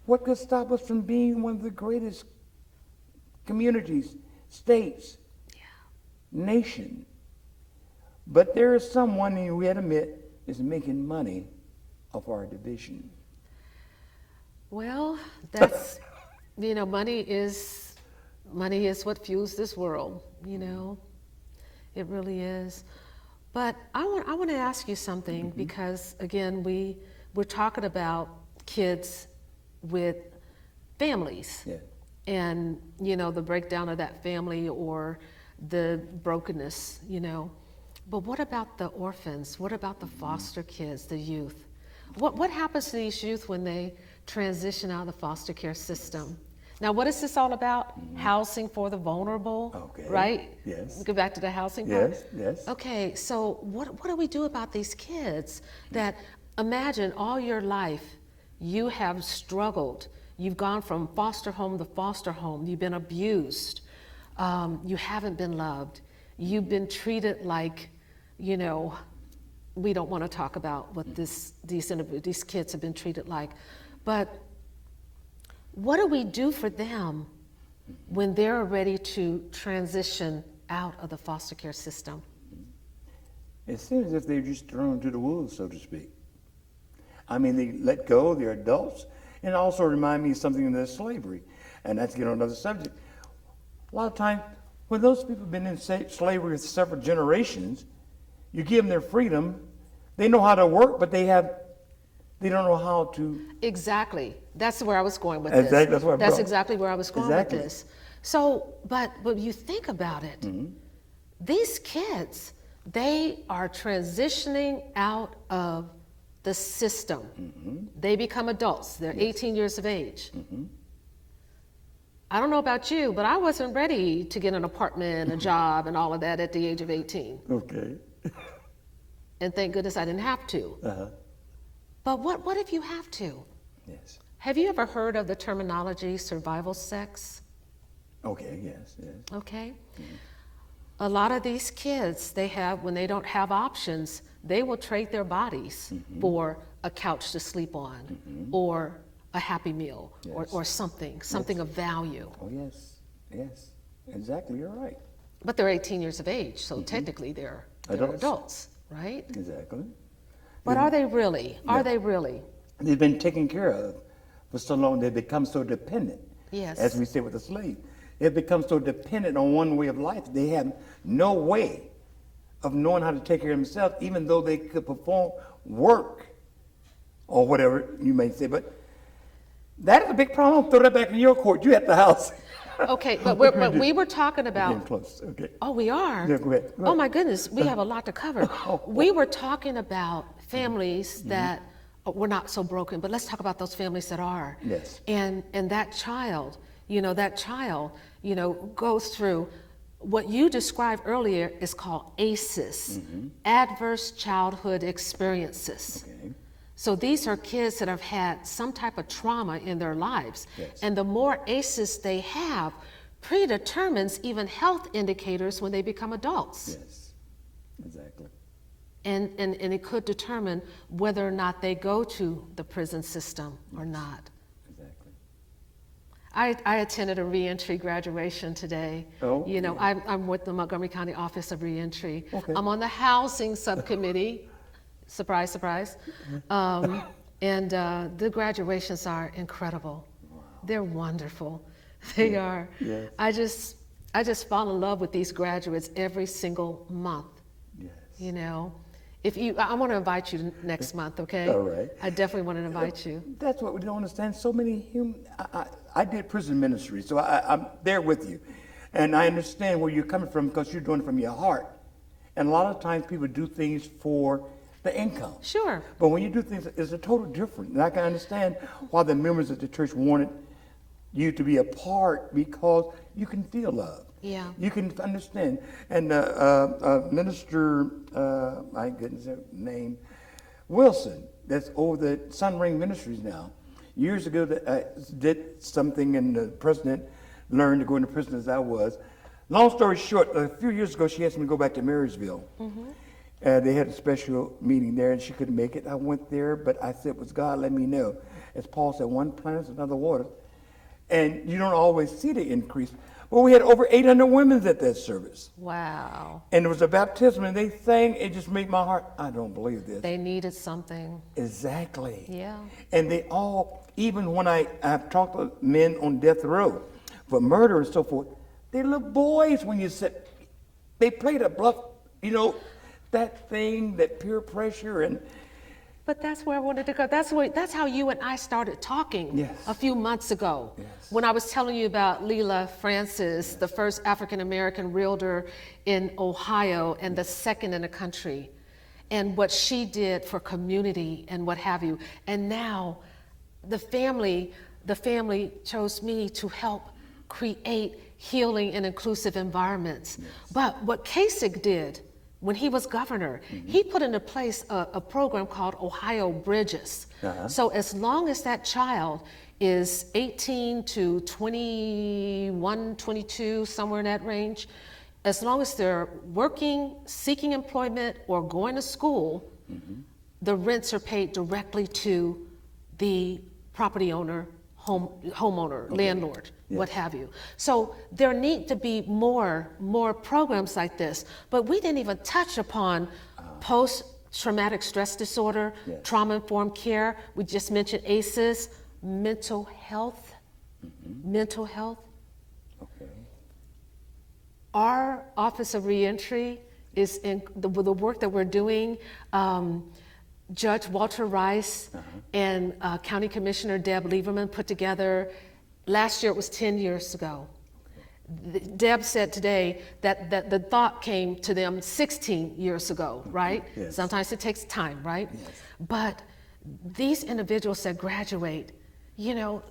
what could stop us from being one of the greatest communities, states, nation? But there is someone, and we had to admit, is making money off our division. Well, that's, money is what fuels this world, It really is. But I want to ask you something, mm-hmm. because again, we're talking about kids with families. Yeah. And, the breakdown of that family or the brokenness, But what about the orphans? What about the foster kids, the youth? What happens to these youth when they transition out of the foster care system? Now, what is this all about? Mm-hmm. Housing for the vulnerable, okay. Right? Yes. Go back to the housing part? Yes. Okay, so what do we do about these kids that, imagine all your life you have struggled. You've gone from foster home to foster home. You've been abused. You haven't been loved. You've been treated like, we don't want to talk about what these kids have been treated like. But what do we do for them when they're ready to transition out of the foster care system? It seems as if they're just thrown to the wolves, so to speak. I mean, they let go, they're adults, and it also remind me of something in the slavery, and that's another subject. A lot of times, when those people have been in slavery for several generations, you give them their freedom, they know how to work, but they don't know how to. Exactly. That's where I was going with this. That's exactly where I was going with this. So, but you think about it, mm-hmm. These kids, they are transitioning out of the system. Mm-hmm. They become adults. They're 18 years of age. Mm-hmm. I don't know about you, but I wasn't ready to get an apartment, a job, and all of that at the age of 18. Okay. And thank goodness I didn't have to. Uh-huh. But what if you have to? Yes. Have you ever heard of the terminology survival sex? Okay, yes. Okay. Mm-hmm. A lot of these kids, when they don't have options, they will trade their bodies mm-hmm. for a couch to sleep on, mm-hmm. or a Happy Meal, yes. or something yes. of value. Oh, yes, exactly, you're right. But they're 18 years of age, so mm-hmm. technically they're adults, right? Exactly. But are they really? Are they really? They've been taken care of for so long, they've become so dependent. Yes. As we say with the slave. They've become so dependent on one way of life, they have no way of knowing how to take care of themselves, even though they could perform work or whatever you may say. But that is a big problem. Throw that back in your court. You at the house. Okay, but we were talking about. Getting close. Okay. Oh, we are. Yeah, go ahead. Oh my goodness, we have a lot to cover. We were talking about families mm-hmm. that were not so broken, but let's talk about those families that are. Yes. And that child, goes through what you described earlier is called ACEs, mm-hmm. Adverse Childhood Experiences. Okay. So these are kids that have had some type of trauma in their lives. Yes. And the more ACEs they have, predetermines even health indicators when they become adults. Yes, exactly. And it could determine whether or not they go to the prison system or not. Exactly. I attended a reentry graduation today. Oh. I'm with the Montgomery County Office of Reentry. Okay. I'm on the housing subcommittee. Surprise, surprise. And the graduations are incredible. Wow. They're wonderful. They are. Yes. I just fall in love with these graduates every single month. Yes. If you, I want to invite you next month, okay? All right. I definitely want to invite you. That's what we don't understand. So many I did prison ministry, so I'm there with you. And I understand where you're coming from because you're doing it from your heart. And a lot of times people do things for the income. Sure. But when you do things, it's a total different. And I can understand why the members of the church wanted you to be a part, because you can feel love. Yeah. You can understand. And Minister, my goodness, name, Wilson, that's over the Sun Ring Ministries now. Years ago, did something, and the president learned to go into prison as I was. Long story short, a few years ago, she asked me to go back to Marysville. They had a special meeting there, and she couldn't make it. I went there, but I said, was God let me know? As Paul said, one plants, another water. And you don't always see the increase. Well, we had over 800 women at that service. Wow. And it was a baptism, and they sang, it just made my heart, I don't believe this. They needed something. Exactly. Yeah. And they all, even when I've talked to men on death row for murder and so forth, they little boys when you said, they played a bluff, that thing, that peer pressure. And But that's where I wanted to go. That's how you and I started talking a few months ago. Yes. When I was telling you about Leila Francis, the first African-American realtor in Ohio and the second in the country, and what she did for community and what have you. And now the family chose me to help create healing and inclusive environments. Yes. But what Kasich did when he was governor, he put into place a program called Ohio Bridges. So as long as that child is 18 to 21, 22, somewhere in that range, as long as they're working, seeking employment, or going to school, the rents are paid directly to the property owner, homeowner, landlord, what have you. So there need to be more programs like this. But we didn't even touch upon post-traumatic stress disorder, trauma-informed care. We just mentioned ACEs, mental health. Mental health. okay. Our Office of Reentry is in the work that we're doing. Judge Walter Rice and County Commissioner Deb Lieberman put together, last year it was 10 years ago. Deb said today that the thought came to them 16 years ago, right? Yes. Sometimes it takes time, right? Yes. But these individuals that graduate, the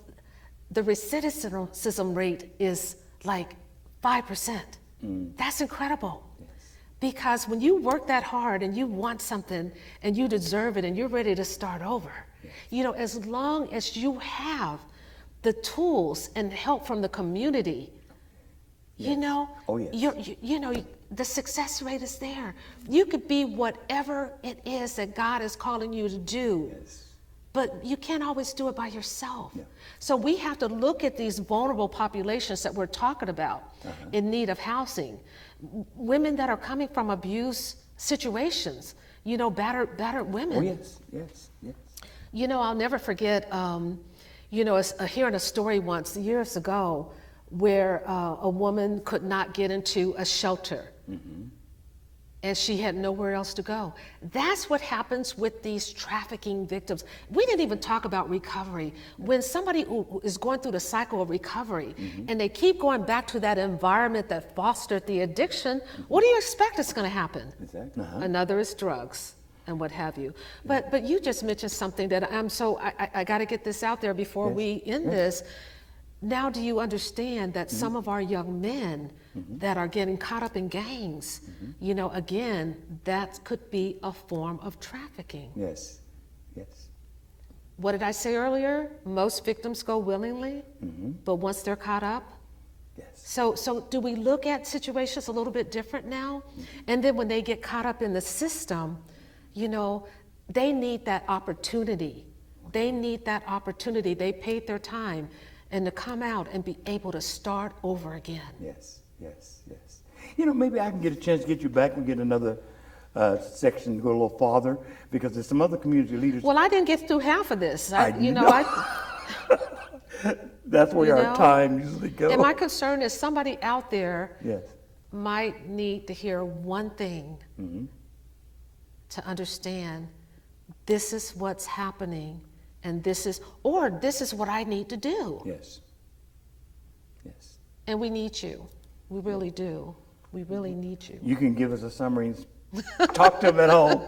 recidivism rate is like 5%. That's incredible. Because when you work that hard and you want something and you deserve it and you're ready to start over, as long as you have the tools and help from the community, Oh, yes. the success rate is there. You could be whatever it is that God is calling you to do. Yes. But you can't always do it by yourself. Yeah. So we have to look at these vulnerable populations that we're talking about in need of housing. Women that are coming from abuse situations, battered women. Oh, yes, yes, yes. I'll never forget, hearing a story once, years ago, where a woman could not get into a shelter. And she had nowhere else to go. That's what happens with these trafficking victims. We didn't even talk about recovery. When somebody is going through the cycle of recovery and they keep going back to that environment that fostered the addiction, what do you expect is going to happen? Exactly. Another is drugs and what have you. But you just mentioned something that I got to get this out there before we end this. Now do you understand that some of our young men that are getting caught up in gangs, again, that could be a form of trafficking. Yes, yes. What did I say earlier? Most victims go willingly, but once they're caught up. Yes. So do we look at situations a little bit different now? And then when they get caught up in the system, they need that opportunity. They need that opportunity. They paid their time. And to come out and be able to start over again. Yes, yes, yes. Maybe I can get a chance to get you back and get another section to go a little farther, because there's some other community leaders. Well, I didn't get through half of this. That's where our time usually goes. And my concern is somebody out there yes. might need to hear one thing to understand this is what's happening, and this is what I need to do. Yes. Yes. And we need you. We really do. We really need you. You can give us a summary, talk to them at home,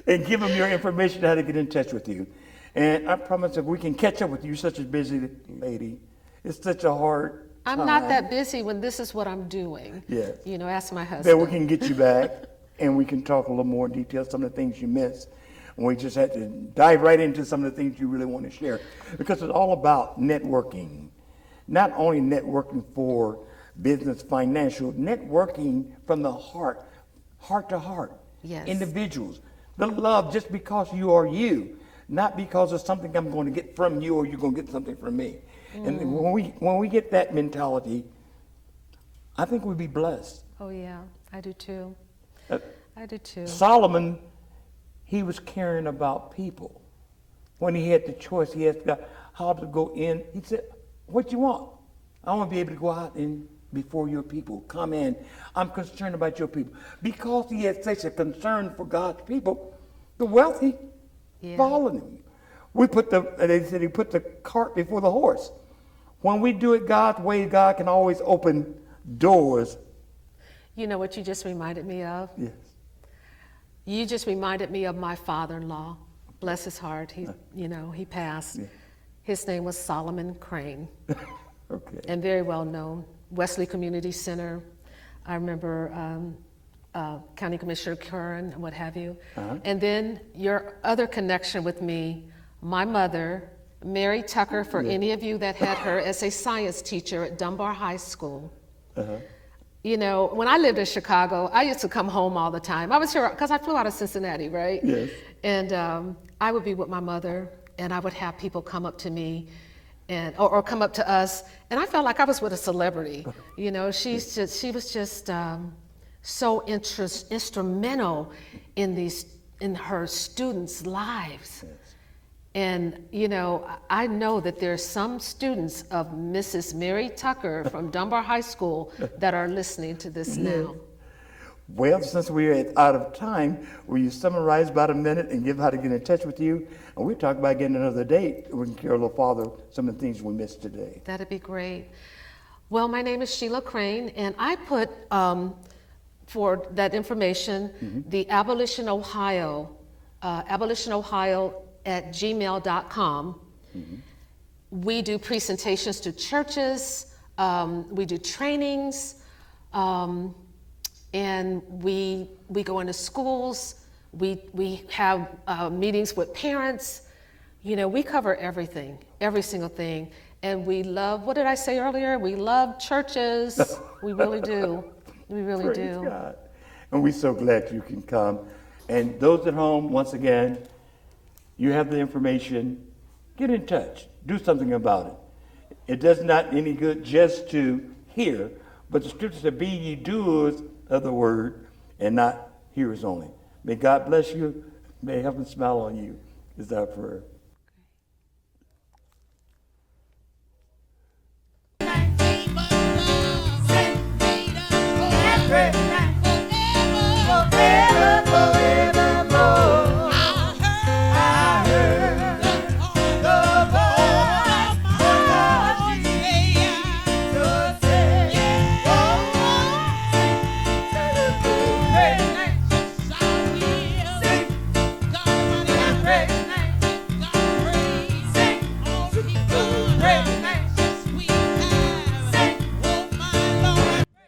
and give them your information how to get in touch with you. And I promise if we can catch up with you, you're such a busy lady. It's such a hard I'm time. not that busy when this is what I'm doing. Yes. You know, ask my husband. Then we can get you back, and we can talk a little more in detail, some of the things you missed. And we just had to dive right into some of the things you really want to share. Because it's all about networking. Not only networking for business, financial, networking from the heart to heart. Yes. Individuals. The love just because you are you, not because of something I'm going to get from you or you're going to get something from me. And when we get that mentality, I think we'd be blessed. Oh yeah, I do too. I do too. Solomon, he was caring about people. When he had the choice, he asked God how to go in. He said, what you want? I want to be able to go out and before your people. Come in. I'm concerned about your people. Because he had such a concern for God's people, the wealthy followed him. They said he put the cart before the horse. When we do it God's way, God can always open doors. You know what you just reminded me of? Yes. You just reminded me of my father-in-law. Bless his heart. He passed. Yeah. His name was Solomon Crane. Okay. And very well known. Wesley Community Center. I remember County Commissioner Curran and what have you. Uh-huh. And then your other connection with me, my mother, Mary Tucker, for any of you that had her as a science teacher at Dunbar High School. Uh-huh. You know, when I lived in Chicago, I used to come home all the time. I was here because I flew out of Cincinnati, right? Yes. And I would be with my mother, and I would have people come up to me or come up to us, and I felt like I was with a celebrity. You know, she was just so instrumental in her students' lives. Yes. And, you know, I know that there's some students of Mrs. Mary Tucker from Dunbar High School that are listening to this now. Well, since we're out of time, will you summarize about a minute and give how to get in touch with you? And we'll talk about getting another date. We can care a little farther some of the things we missed today. That'd be great. Well, my name is Sheila Crane, and I put, for that information, the Abolition Ohio @gmail.com. We do presentations to churches, we do trainings, and we go into schools, we have meetings with parents. You know, we cover everything, every single thing. And we love, what did I say earlier? We love churches. We really do. We really Praise do. God. And we're so glad you can come. And those at home, once again, you have the information. Get in touch. Do something about it. It does not any good just to hear, but the scripture said, be ye doers of the word and not hearers only. May God bless you. May heaven smile on you, is our prayer. Send me the